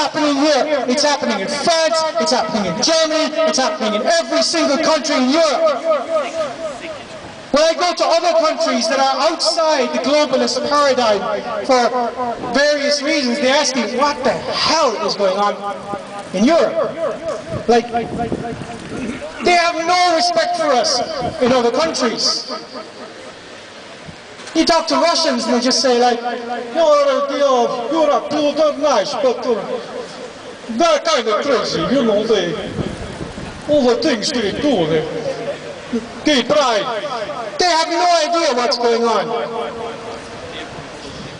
happening here. It's happening in France, it's happening in Germany, it's happening in every single country in Europe. When I go to other countries that are outside the globalist paradigm for various reasons, they ask me, what the hell is going on in Europe? Like, they have no respect for us in other countries. You talk to Russians and they just say like, Europe, you're nice, but they're kind of crazy, you know, all the things they do, gay pride. They have no idea what's going on.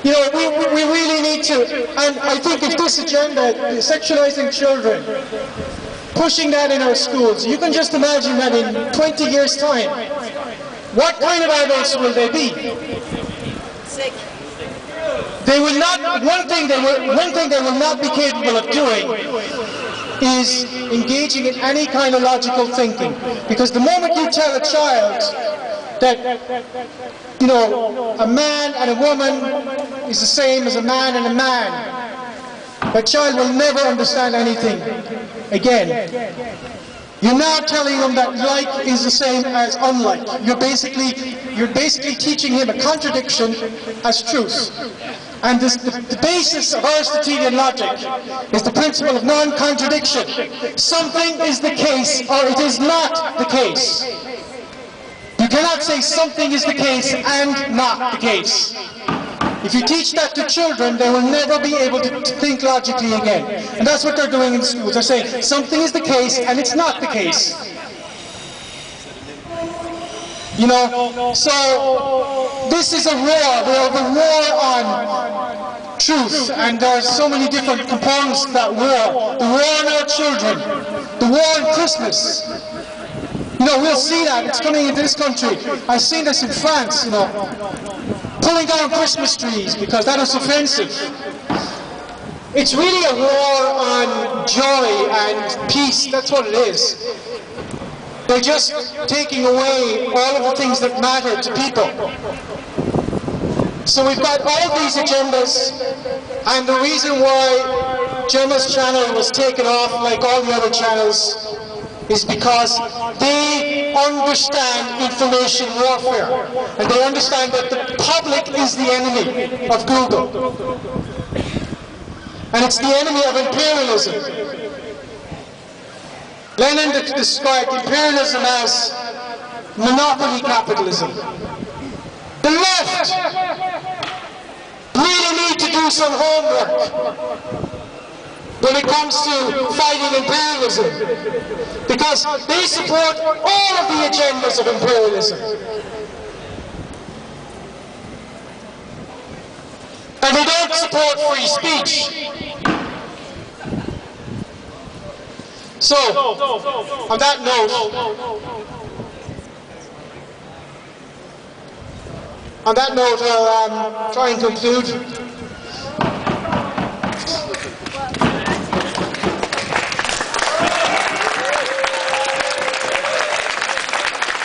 You know, we really need to, and I think if this agenda, sexualizing children, pushing that in our schools, you can just imagine that in 20 years' time, what kind of adults will they be? Sick. They will not, one thing they will not be capable of doing is engaging in any kind of logical thinking. Because the moment you tell a child that, you know, a man and a woman is the same as a man and a man, that child will never understand anything again. You're now telling them that like is the same as unlike. You're basically teaching him a contradiction as truth. And the basis of Aristotelian logic is the principle of non-contradiction. Something is the case or it is not the case. You cannot say something is the case and not the case. If you teach that to children, they will never be able to think logically again. And that's what they're doing in schools. They're saying something is the case and it's not the case. You know, so this is a war. We have a war on truth, and there are so many different components to that war. The war on our children, the war on Christmas. You know, we'll see that. It's coming into this country. I've seen this in France, you know. Pulling down Christmas trees because that is offensive. It's really a war on joy and peace. That's what it is. They're just taking away all of the things that matter to people. So we've got all these agendas, and the reason why Gemma's channel was taken off like all the other channels is because they understand information warfare, and they understand that the public is the enemy of Google, and it's the enemy of imperialism. Lenin described imperialism as monopoly capitalism. The left really need to do some homework when it comes to fighting imperialism, because they support all of the agendas of imperialism. And they don't support free speech. So, on that note, I'll try and conclude.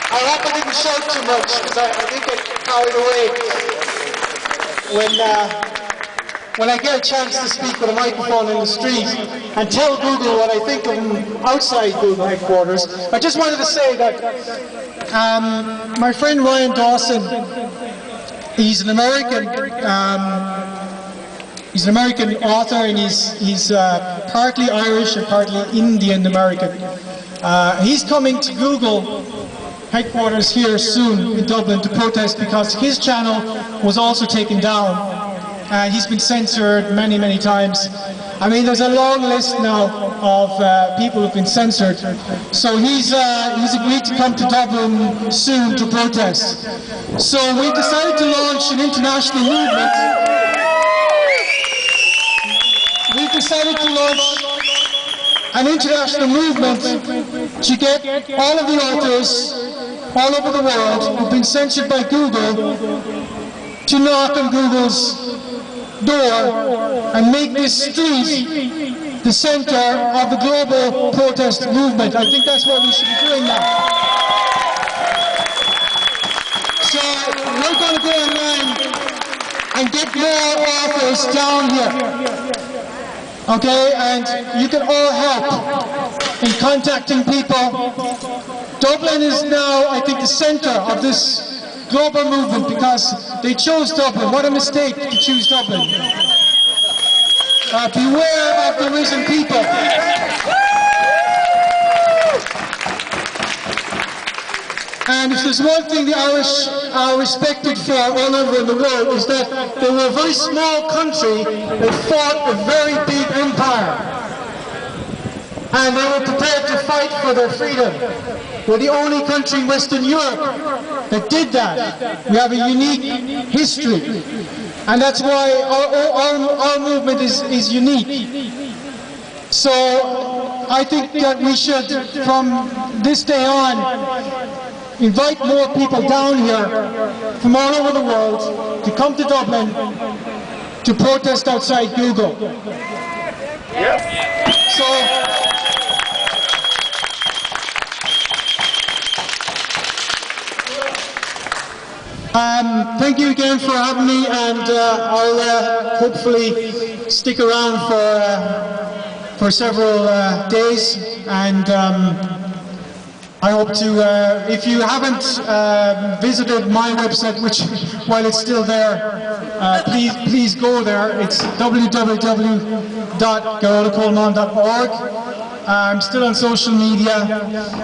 I hope I didn't shout too much, because I think I carried away when I get a chance to speak with a microphone in the street and tell Google what I think of them outside Google headquarters. I just wanted to say that my friend Ryan Dawson, he's an American author, and he's partly Irish and partly Indian American. He's coming to Google headquarters here soon in Dublin to protest because his channel was also taken down. He's been censored many, many times. I mean, there's a long list now of people who've been censored. So he's agreed to come to Dublin soon to protest. So we've decided to launch an international movement. We've decided to launch an international movement to get all of the authors all over the world who've been censored by Google to knock on Google's door and make this street the center of the global protest movement. I think that's what we should be doing now. So we're going to go online and get more authors down here. Okay, and you can all help in contacting people. Dublin is now, I think, the centre of this global movement because they chose Dublin. What a mistake to choose Dublin. Beware of the risen people. And if there's one thing the Irish are respected for all over in the world is that they were a very small country that fought a very big empire. And they were prepared to fight for their freedom. We're the only country in Western Europe that did that. We have a unique history. And that's why our movement is unique. So I think that we should, from this day on, invite more people down here from all over the world to come to Dublin to protest outside Google. So, thank you again for having me, and I'll hopefully stick around for several days, and I hope to, if you haven't visited my website, which, while it's still there, please go there. It's www.gearóid.org. I'm still on social media.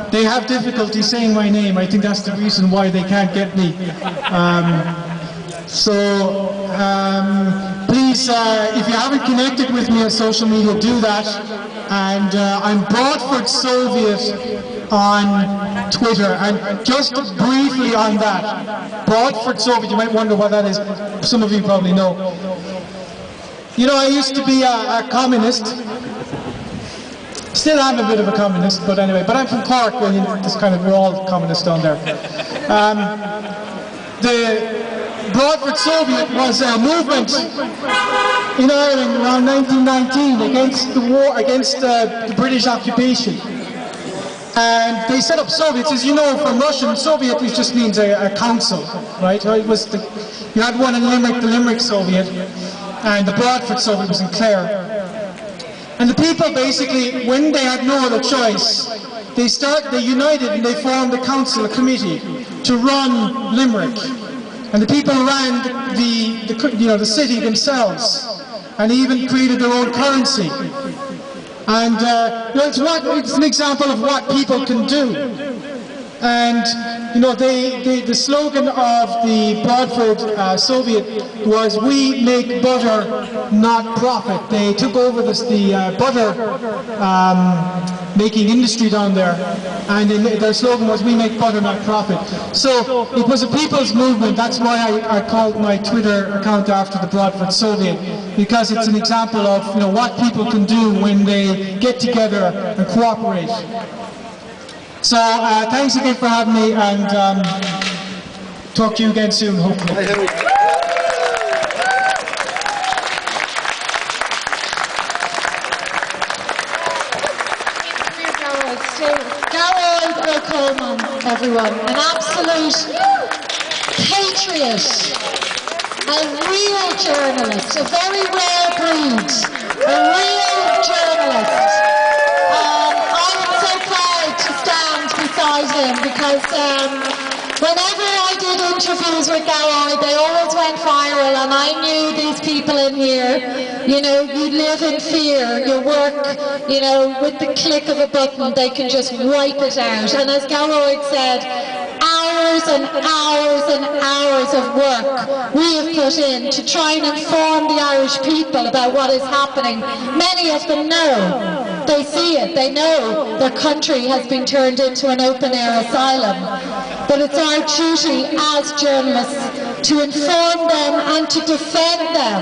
They have difficulty saying my name. I think that's the reason why they can't get me. Please, if you haven't connected with me on social media, do that. And I'm Bradford Soviet on Twitter, and just briefly on that, Bradford Soviet, you might wonder what that is. Some of you probably know. You know, I used to be a communist. Still am a bit of a communist, but anyway. But I'm from Cork, where we're all communists down there. The Bradford Soviet was a movement in Ireland around 1919 against the war, against the British occupation. And they set up Soviets. As you know from Russian, Soviet just means a council, right? It was you had one in Limerick, the Limerick Soviet, and the Bradford Soviet was in Clare. And the people basically, when they had no other choice, they united and they formed a council, a committee, to run Limerick. And the people ran the city themselves, and they even created their own currency. And it's an example of what people can do. And the slogan of the Bradford Soviet was "We make butter, not profit." They took over the butter making industry down there, and their slogan was "We make butter, not profit." So it was a people's movement. That's why I called my Twitter account after the Bradford Soviet, because it's an example of what people can do when they get together and cooperate. So thanks again for having me, and talk to you again soon, hopefully. Gearóid O'Coleman, everyone, an absolute patriot, a real journalist, a very rare breed, a real journalist. I'm so proud to stand beside him because whenever I did interviews with Gearóid, they always went viral, and I knew these people in here, you live in fear, your work, with the click of a button, they can just wipe it out. And as Gearóid said, hours and hours and hours of work we have put in to try and inform the Irish people about what is happening. Many of them know. They see it, they know their country has been turned into an open-air asylum. But it's our duty as journalists to inform them and to defend them.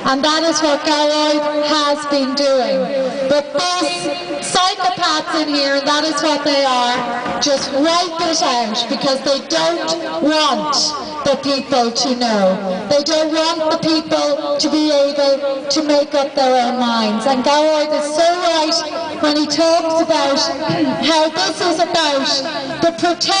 And that is what Gearóid has been doing. But these psychopaths in here, and that is what they are, just wipe it out because they don't want the people to know. They don't want the people to be able to make up their own minds. And Gearóid is so right when he talks about how this is about the protection